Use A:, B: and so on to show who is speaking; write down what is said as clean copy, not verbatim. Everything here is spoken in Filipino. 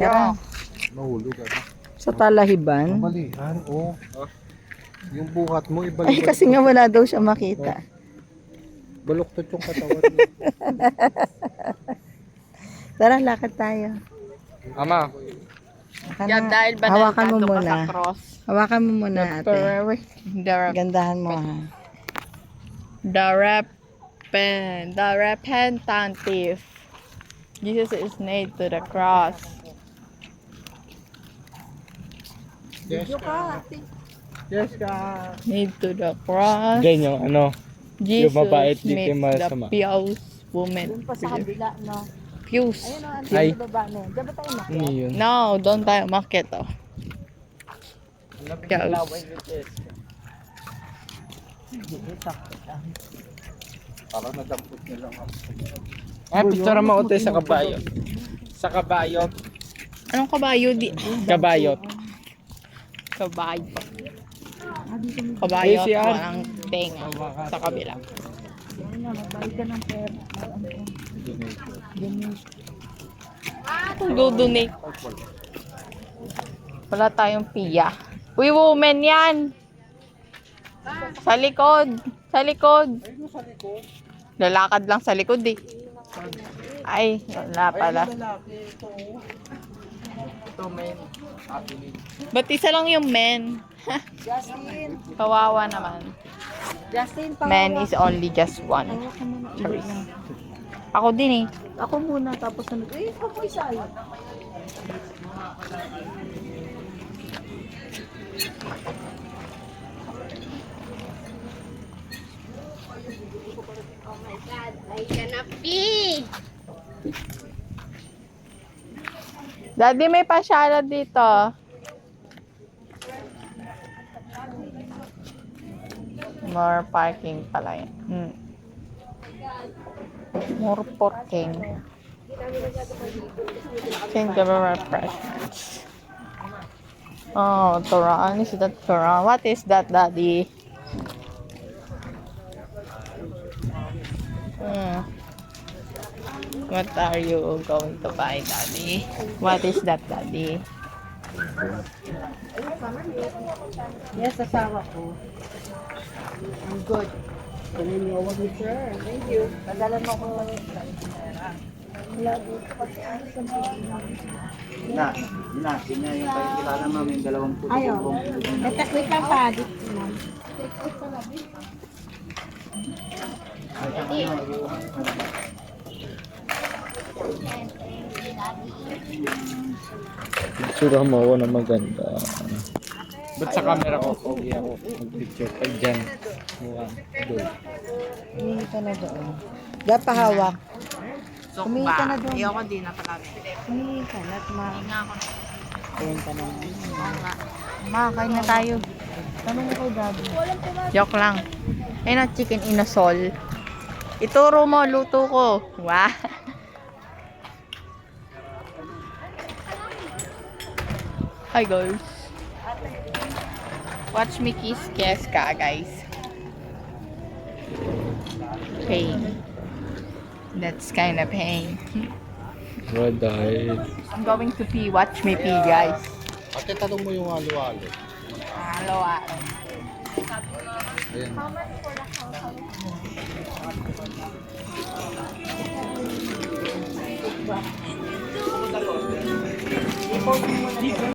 A: Tara.
B: Nahulog ano?
A: Sa Talahiban.
B: Malihan, oh. Yung buhat mo,
A: Ay,
B: ibalik.
A: kasi nga wala daw siya makita.
B: Baluktot yung katawan mo.
A: Tara, lakad tayo.
B: Ama.
A: Yan, dahil ba hawakan mo muna. Hawakan mo muna, ate. Gandahan mo, ha.
C: The repentantive. Jesus is nailed to the cross.
B: Yes, ka. Yes, ka.
C: Nailed to the cross.
D: Ganyan yung ano,
C: Jesus
D: yung mabait, di
C: made
D: kayo
C: the
D: masama.
C: pious woman.
A: Doon pa sa kabila, no?
C: Pious.
A: Ayun, ang
D: Ay.
A: sa baba na yun. Diyan ba tayo
D: Ano
A: makiyak?
D: yun?
C: No, don't tayo market oh. Pious.
B: Parang nadampot niya lang ako.
D: Ah, picture mo utoy sa kabayo. Sa kabayo.
C: Anong kabayo di?
D: Kabayo.
C: Kabayo. Kabayo
D: ACR.
C: at walang tenga sa kabila.
A: Ayun na, magbayad ka ng pera.
C: Dudonate. Wala tayong piya. Uy, woman yan! Sa likod! Sa likod! Lalakad lang sa likod eh. Ay, wala pala.
D: Ito men.
C: Ba't isa lang yung men?
A: Justin!
C: Kawawa naman.
A: Justin,
C: Men is only just one.
A: Hawakan mo na.
C: Charis. Ako din eh.
A: Ako muna, tapos ano. Eh, ako isa yun.
C: Daddy, may pasyala dito. More parking pala yun. More parking. Can give refreshments. Oh, Quran. Is that Quran? What is that, Daddy? What are you going to buy, Daddy? What is that, Daddy?
A: Yes, asawa ko. I'm good. Kunin niyo ako ni sir. Thank you. Padala mo ko. Wala dito kasi ano sa
E: Natin niya yung kilala mo yung dalawang puti.
A: Ayaw. Wait lang pa.
D: Picture mo ako na maganda. Ba't sa camera ko? Pogi ako. Mag-picture pa dyan. Mukha. Doon.
A: Humingi ka na doon. Diyan pahawak. Humingi ka na doon.
C: Ayoko din na palagi.
A: Humingi ka na.
C: Nga ako.
A: Ayan ka na.
C: Ma, kain na tayo.
A: Tanong mo kay daddy.
C: Joke lang. Ayun ang chicken inasol. Ituro mo, luto ko. Wow. Hi guys. Watch me kiss ka guys. Pain. That's kind of pain.
D: What died?
C: I'm going to pee. Watch me pee guys.
B: Ate, tanong mo yung halo-halo.
C: Hello.
B: Ayan.